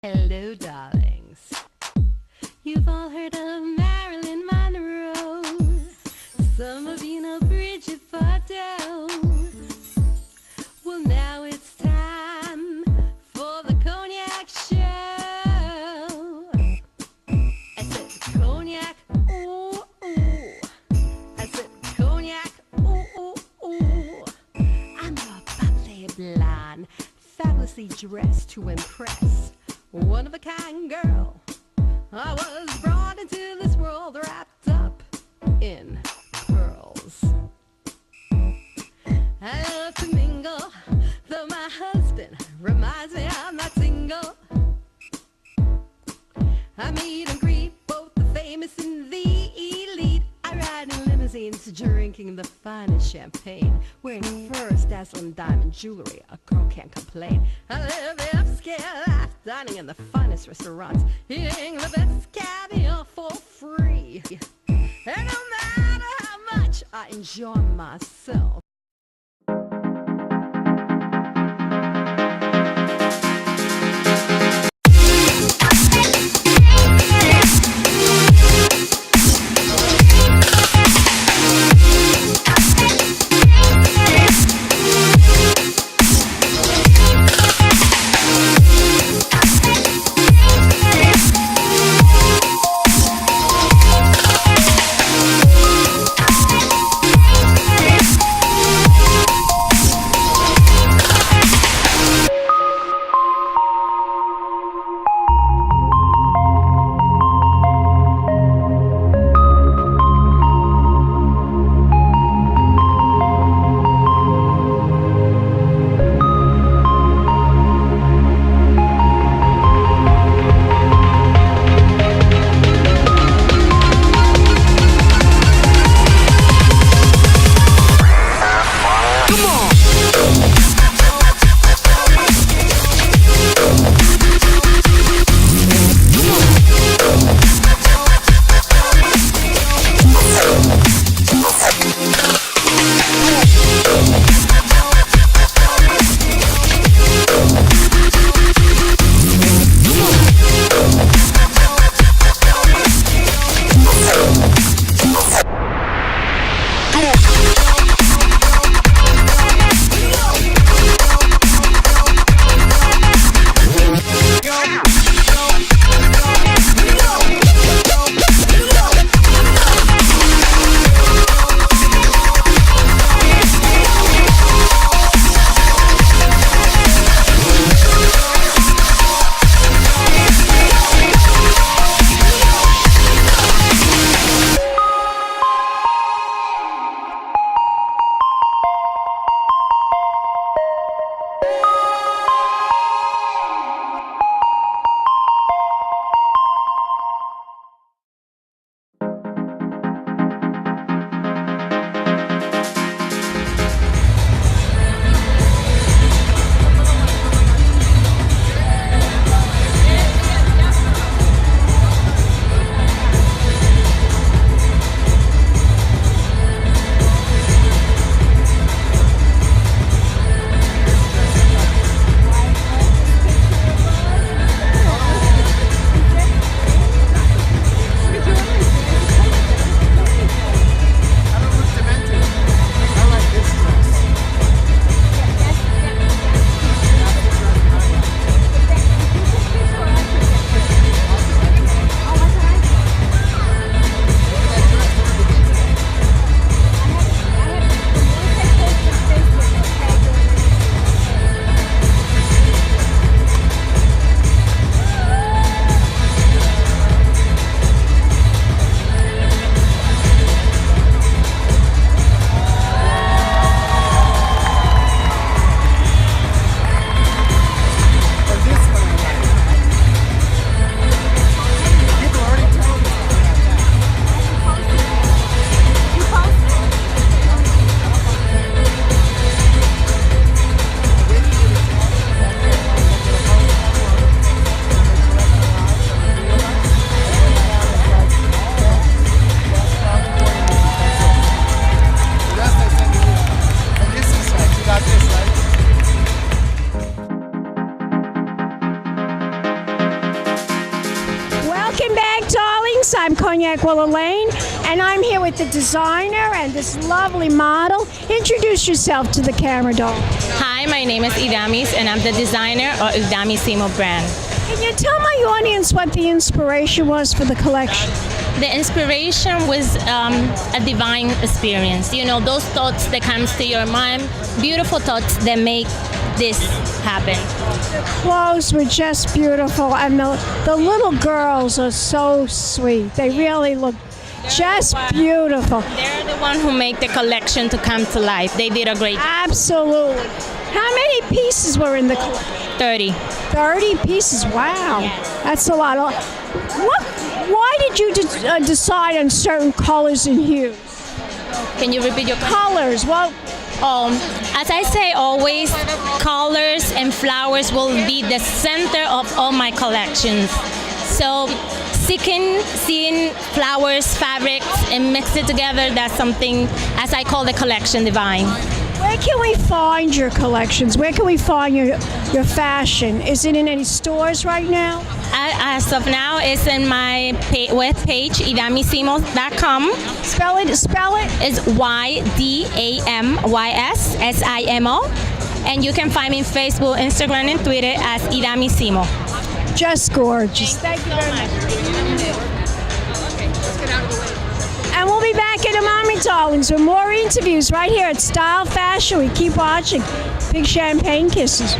Hello, darlings. You've all heard of Marilyn Monroe. Some of you know Bridget Bardot. Well, now it's time for the Cognac Show. I said cognac, ooh, ooh. I said cognac, ooh, ooh, ooh. I'm a bubbly blonde, fabulously dressed to impress. One of a kind girl. I was brought into this world wrapped up in pearls. I love to mingle, though my husband reminds me I'm not single. I meet and greet both the famous and the elite. I ride in limousines, drinking the finest champagne, wearing furs, dazzling diamond jewelry. A girl can't complain. I live the upscale life, dining in the finest restaurants, eating the best caviar for free. And no matter how much I enjoy myself, Ydamys. I'm Cognac Wellerlane, and I'm here with the designer and this lovely model. Introduce yourself to the camera, doll. Hi, my name is Ydamys, and I'm the designer of Ydamys Simo brand. Can you tell my audience what the inspiration was for the collection? The inspiration was a divine experience. You know, those thoughts that comes to your mind, beautiful thoughts that make this happen. The clothes were just beautiful, and the little girls are so sweet. They really look just beautiful. They're the one who make the collection to come to life. They did a great job. Absolutely. How many pieces were in the collection? 30. 30 pieces, wow. Yes. That's a lot. Why did you decide on certain colors and hues? Can you repeat your Colors, well, as I say always, colors and flowers will be the center of all my collections. So seeing flowers, fabrics, and mix it together, that's something, as I call the collection, divine. where can we find your collections? Where can we find your fashion? Is it in any stores right now? As of now, it's in my web page, ydamysimo.com. Spell it. It's YDAMYSSIMO. And you can find me on Facebook, Instagram, and Twitter as Ydamys Simo. Just gorgeous. Thank you very much. And we'll be back in a moment, darlings, with more interviews right here at Style Fashion. We keep watching. Big champagne kisses.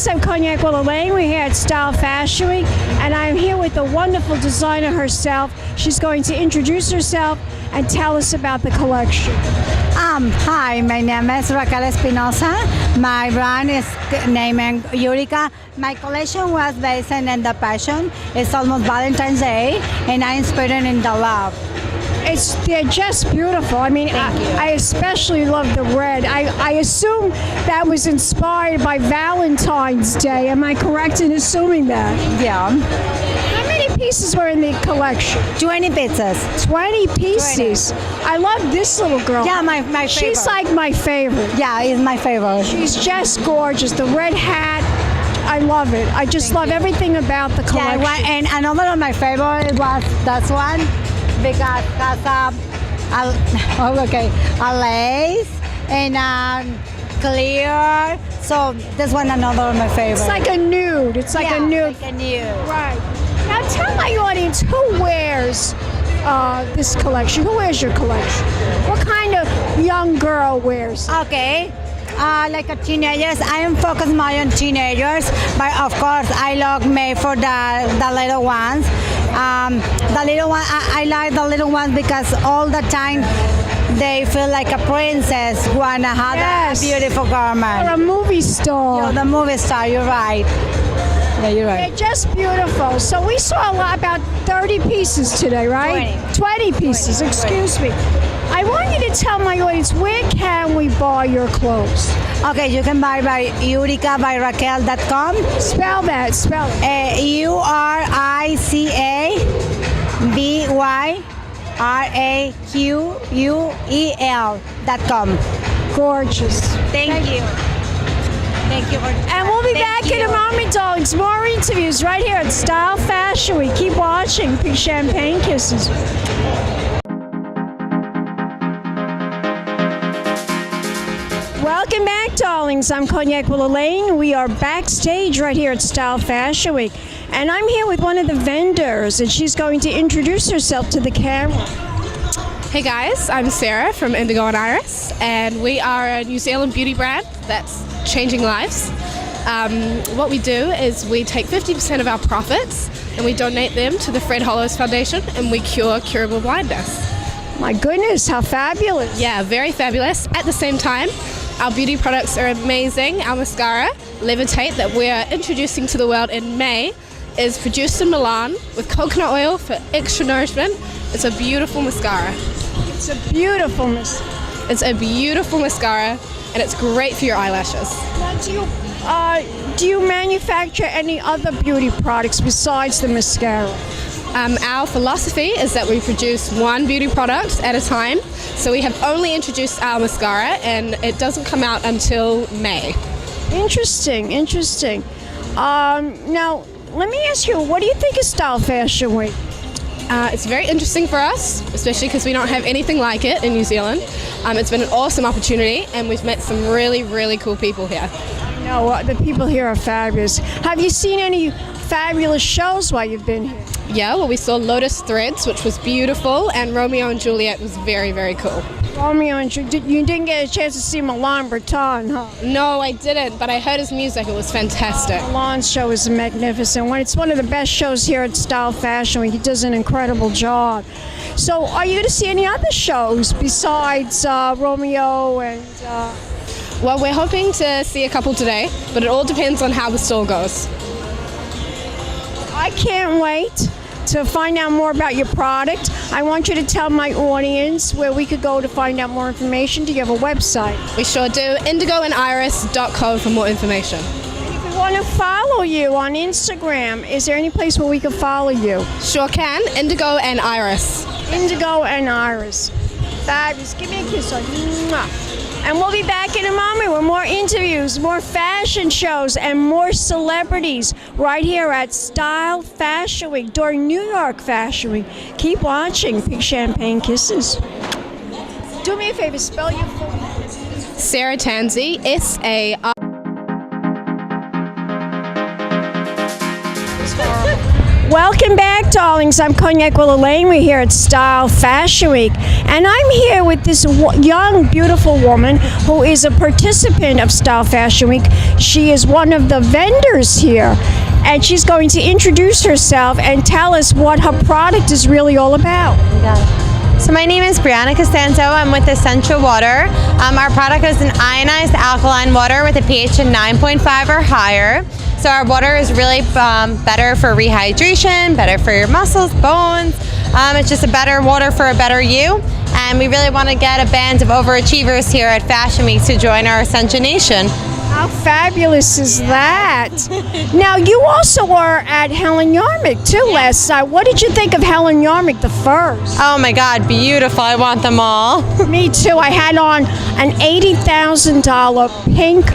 I'm Cognac Wellerlane. We're here at Style Fashion Week, and I'm here with the wonderful designer herself. She's going to introduce herself and tell us about the collection. Hi, my name is Raquel Espinosa. My brand is named Eureka. My collection was based on the passion. It's almost Valentine's Day, and I inspired in the love. They're just beautiful. I mean, I especially love the red. I assume that was inspired by Valentine's Day. Am I correct in assuming that? Yeah. How many pieces were in the collection? 20 pieces. 20 pieces. 20. I love this little girl. Yeah, my favorite. She's like my favorite. Yeah, it's my favorite. She's just gorgeous. The red hat. I love it. I just love everything about the collection. Yeah, and another of my favorite was this one, because it has a lace and clear. So this one another of my favorite. It's like a nude. It's like a nude. Like a nude. Right. Now tell my audience who wears this collection. Who wears your collection? What kind of young girl wears it? Okay. Like a teenagers, I am focused more on teenagers, but of course I look made for the little ones. The little one, I like the little ones because all the time they feel like a princess wanna have Yes. a beautiful garment. You're a movie star. You're the movie star, you're right. Yeah, you're right. They're just beautiful. So we saw a lot, about 30 pieces today, right? 20 pieces, excuse me. I want you to tell my audience, where can we buy your clothes? Okay, you can buy by uricabyraquel.com. Spell that, spell it. URICABYRAQUEL.com. Gorgeous. Thank you. Thank you for. And we'll be back in a moment, darlings. More interviews right here at Style Fashion Week. Keep watching. Big champagne kisses. Welcome back, darlings. I'm Cognac Wellerlane. We are backstage right here at Style Fashion Week. And I'm here with one of the vendors, and she's going to introduce herself to the camera. Hey guys, I'm Sara from Indigo and Iris, and we are a New Zealand beauty brand that's changing lives. What we do is we take 50% of our profits and we donate them to the Fred Hollows Foundation, and we cure curable blindness. My goodness, how fabulous. Yeah, very fabulous. At the same time, our beauty products are amazing. Our mascara, Levitate, that we're introducing to the world in May, is produced in Milan with coconut oil for extra nourishment. It's a beautiful mascara. It's a beautiful It's a beautiful mascara, and it's great for your eyelashes. Now, do you manufacture any other beauty products besides the mascara? Our philosophy is that we produce one beauty product at a time. So we have only introduced our mascara, and it doesn't come out until May. Interesting, interesting. Now, let me ask you, what do you think of Style Fashion Week? It's very interesting for us, especially because we don't have anything like it in New Zealand. It's been an awesome opportunity, and we've met some really, really cool people here. No, the people here are fabulous. Have you seen any fabulous shows while you've been here? Yeah, well, we saw Lotus Threads, which was beautiful, and Romeo and Juliet was very, very cool. Romeo and Juliet. You didn't get a chance to see Milan Breton, huh? No, I didn't, but I heard his music. It was fantastic. Milan's show is magnificent. It's one of the best shows here at Style Fashion Week. He does an incredible job. So are you going to see any other shows besides Romeo and... Well, we're hoping to see a couple today, but it all depends on how the store goes. I can't wait to find out more about your product. I want you to tell my audience where we could go to find out more information. Do you have a website? We sure do. indigoandiris.co for more information. If we want to follow you on Instagram, is there any place where we can follow you? Sure can. Indigo and Iris. Indigo and Iris. Fabulous. Give me a kiss on. Mwah. And we'll be back in a moment with more interviews, more fashion shows, and more celebrities right here at Style Fashion Week during New York Fashion Week. Keep watching. Big champagne kisses. Do me a favor, spell your full name. Sara Tansey, S-A-R. Welcome back, darlings. I'm Cognac Wellerlane. We're here at Style Fashion Week. And I'm here with this young, beautiful woman who is a participant of Style Fashion Week. She is one of the vendors here. And she's going to introduce herself and tell us what her product is really all about. So my name is Brianna Costanzo. I'm with Essentia Water. Our product is an ionized alkaline water with a pH of 9.5 or higher. So our water is really better for rehydration, better for your muscles, bones. It's just a better water for a better you. And we really want to get a band of overachievers here at Fashion Week to join our Essentia Nation. How fabulous is that? Now, you also were at Helen Yarmick, too, last night. What did you think of Helen Yarmick, the furs? Oh my God, beautiful. I want them all. Me too. I had on an $80,000 pink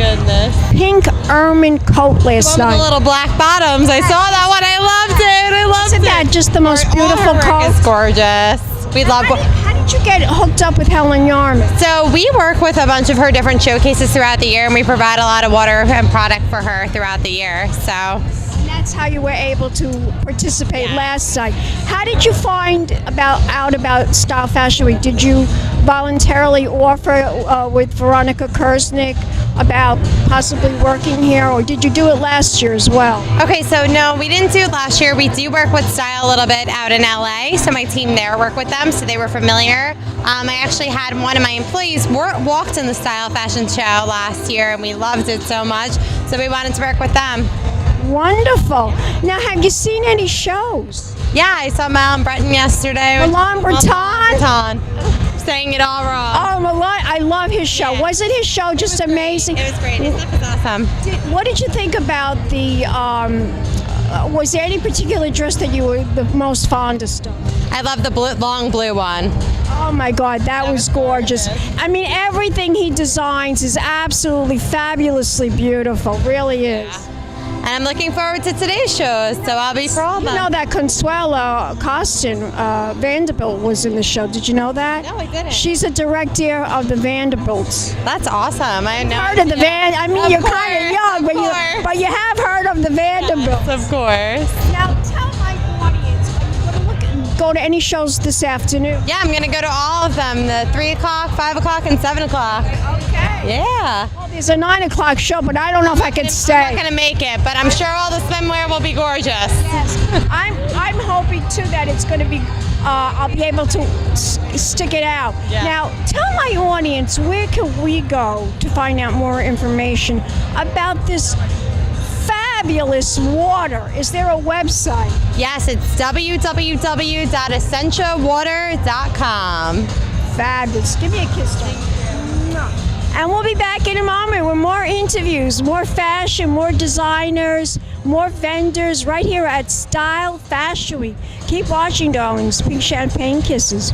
ermine coat last night. The little black bottoms. I saw that one. I loved it. Isn't that just the most beautiful coat? It's gorgeous. We love. How did you get hooked up with Helen Yarmick? So we work with a bunch of her different showcases throughout the year, and we provide a lot of water and product for her throughout the year. So. And that's how you were able to participate last night. How did you find out about Style Fashion Week? Did you voluntarily offer with Veronica Kersnick about possibly working here, or did you do it last year as well? Okay, so no, we didn't do it last year. We do work with Style a little bit out in LA, so my team there worked with them, so they were familiar. I actually had one of my employees walked in the Style Fashion Show last year, and we loved it so much, so we wanted to work with them. Wonderful. Now, have you seen any shows? Yeah, I saw Milan Breton yesterday. Milan Breton? Saying it all wrong. Oh, Milan, I love his show. Yeah. Wasn't his show just amazing? It was great. His stuff was awesome. What did you think about the, was there any particular dress that you were the most fondest of? I love the long blue one. Oh my God, that was gorgeous. I mean, everything he designs is absolutely fabulously beautiful, really is. And I'm looking forward to today's shows, so I'll be for all of them. You know that Consuelo Costin Vanderbilt was in the show. Did you know that? No, I didn't. She's a director of the Vanderbilts. That's awesome. I know. Heard of the I mean, Of you're course, kind of young, of but you have heard of the Vanderbilts. Yes, of course. Now tell my audience, are you going to go to any shows this afternoon? Yeah, I'm going to go to all of them, the 3 o'clock, 5 o'clock, and 7 o'clock. Okay. Yeah. Well, there's a 9 o'clock show, but I don't know if I can stay. I'm not going to make it, but I'm sure all the swimwear will be gorgeous. Yes. I'm hoping too that it's going to be. I'll be able to stick it out. Yeah. Now, tell my audience, where can we go to find out more information about this fabulous water? Is there a website? Yes, it's www.essentiawater.com. Fabulous. Give me a kiss, John. And we'll be back in a moment with more interviews, more fashion, more designers, more vendors right here at Style Fashion Week. Keep watching, darlings. Big champagne kisses.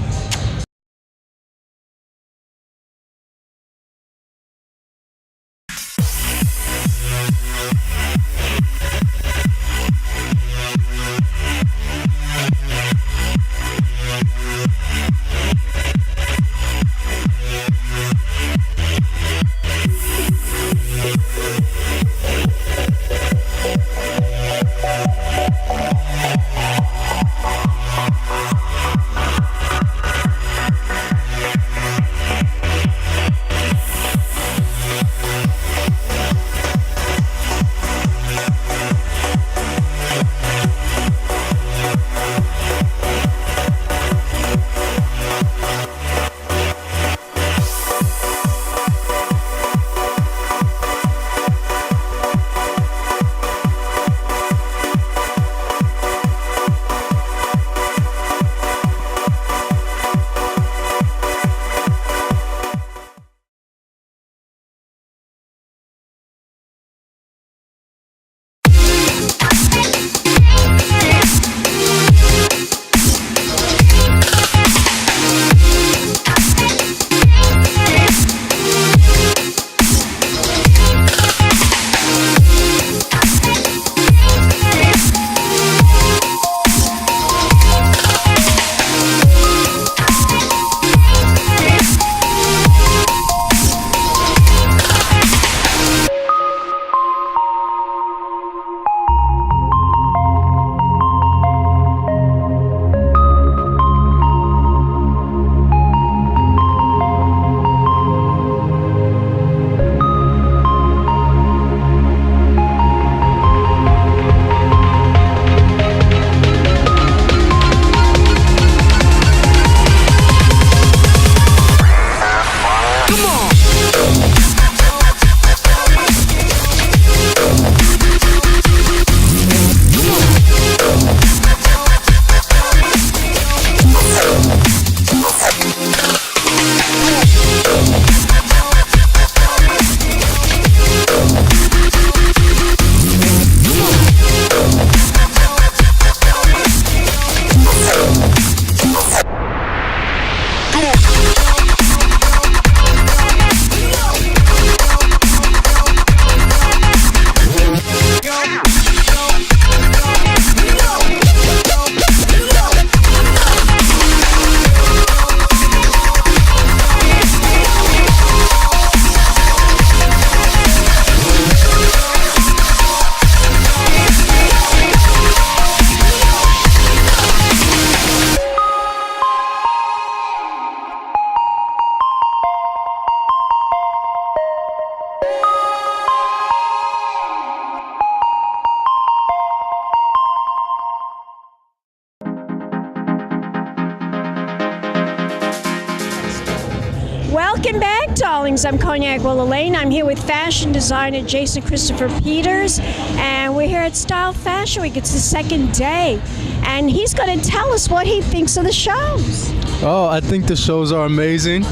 darlings. I'm Cognac Wellerlane. I'm here with fashion designer Jason Christopher Peters, and we're here at Style Fashion Week. It's the second day, and he's going to tell us what he thinks of the shows. Oh, I think the shows are amazing,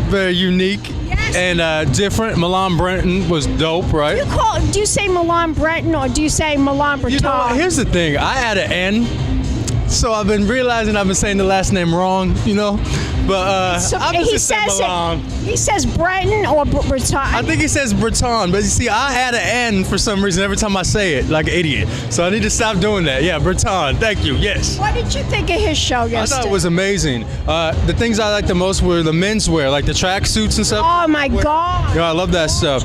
very unique. Yes. And different. Milan Brenton was dope, right? Do you say Milan Brenton or do you say Milan Breton? You know, here's the thing. I add an N, so I've been realizing I've been saying the last name wrong, you know? But I'm just saying Milan. He says Breton or Breton. I think he says Breton, but you see, I add an N for some reason every time I say it, like an idiot. So I need to stop doing that. Yeah, Breton. Thank you. Yes. What did you think of his show yesterday? I thought it was amazing. The things I liked the most were the menswear, like the track suits and stuff. Oh my God. Yeah, I love that stuff.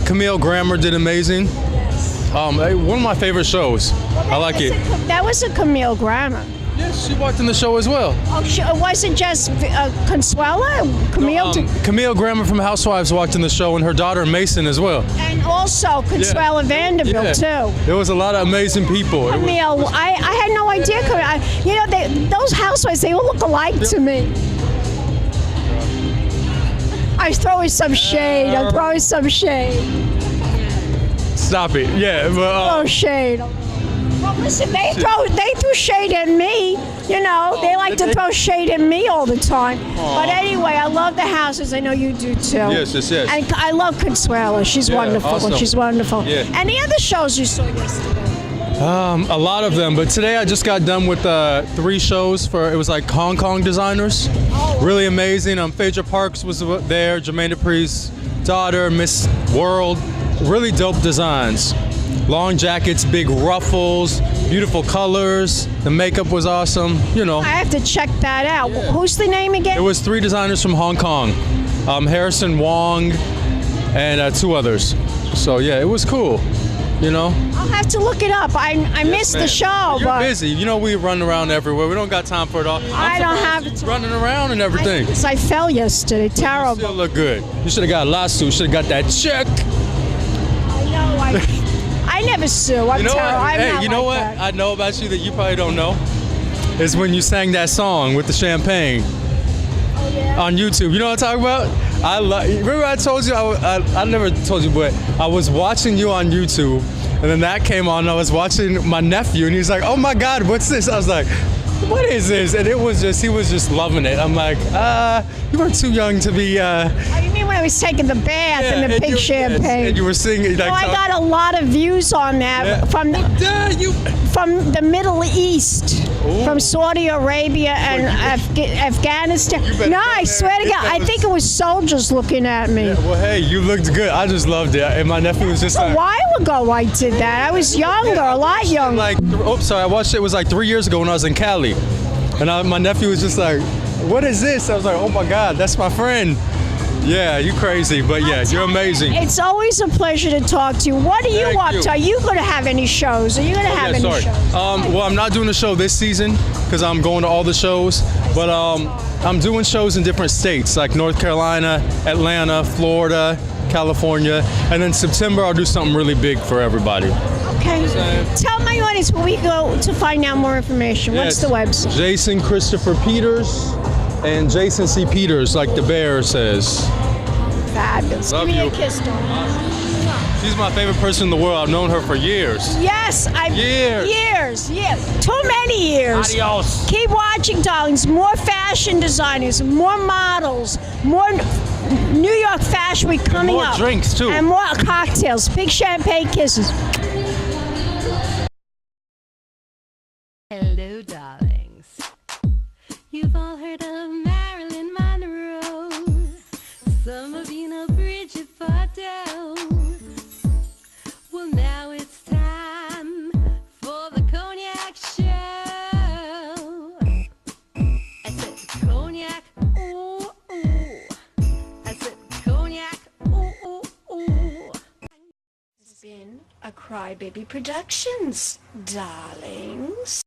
Camille Grammer did amazing. One of my favorite shows. I like it. That was a Camille Grammer. Yes, she walked in the show as well. Oh, was it just Consuela? Camille? Camille Grammer from Housewives walked in the show, and her daughter Mason as well. And also Consuela Vanderbilt too. There was a lot of amazing people. Camille, I had no idea. You know, those housewives, they all look alike to me. I'm throwing some shade. Stop it. Yeah, but throw shade. Well, listen, they threw shade at me. You know, they like to throw shade at me all the time. But anyway, I love the houses. I know you do too. Yes. And I love Consuela. She's wonderful. Awesome. She's wonderful. Yeah. Any other shows you saw yesterday? A lot of them, but today I just got done with 3 shows it was like Hong Kong designers. Oh. Really amazing. Phaedra Parks was there, Jermaine Dupri's daughter, Miss World. Really dope designs. Long jackets, big ruffles, beautiful colors. The makeup was awesome, you know. I have to check that out. Yeah. Who's the name again? It was 3 designers from Hong Kong. Harrison Wong and 2 others. So yeah, it was cool, you know. I'll have to look it up. I missed the show. You're busy. You know, we run around everywhere. We don't got time for it all. I don't have it. Running around and everything. I fell yesterday. Terrible. You still look good. You should have got a lawsuit. Should have got that check. I know. I never sue. I'm terrible. Hey, you know what? I know about you that you probably don't know. Is when you sang that song with the champagne. Oh, yeah? On YouTube. You know what I'm talking about? Remember I told you, I never told you, but I was watching you on YouTube, and then that came on, and I was watching my nephew, and he's like, oh my God, what's this? I was like, what is this? And he was just loving it. I'm like, you were too young to be. Oh, you mean when I was taking the bath and the pink champagne? Yes, and you were singing. Like, I got a lot of views on that from the Middle East, from Saudi Arabia and Afghanistan. No, I swear to God, I think it was soldiers looking at me. Yeah, well, hey, you looked good. I just loved it, and my nephew was just a while ago I did that. I was younger, a lot younger. I watched it. It was like 3 years ago when I was in Cali. And my nephew was just like, what is this? I was like, oh my God, that's my friend. Yeah, you crazy, but yeah, you're amazing. It's always a pleasure to talk to you. What are you up to? Are you going to have any shows? Are you going to have any shows? Well, I'm not doing a show this season because I'm going to all the shows, but I'm doing shows in different states like North Carolina, Atlanta, Florida, California, and then September I'll do something really big for everybody. Okay. Tell my audience where we go to find out more information. What's the website? Jason Christopher Peters and Jason C. Peters, like the bear says. Fabulous. Love Give me you. a kiss, darling. She's my favorite person in the world. I've known her for years. Yes, years. Too many years. Adios. Keep watching, darlings. More fashion designers, more models, more New York Fashion Week coming up. More drinks, too. And more cocktails. Big champagne kisses. Hello, darlings. You've all heard of Marilyn Monroe. Some of you know Bridget Bardot. Well, now it's time for the cognac show. I said cognac, ooh, ooh. I said cognac, ooh, ooh, ooh. It's been a Crybaby Productions, darlings.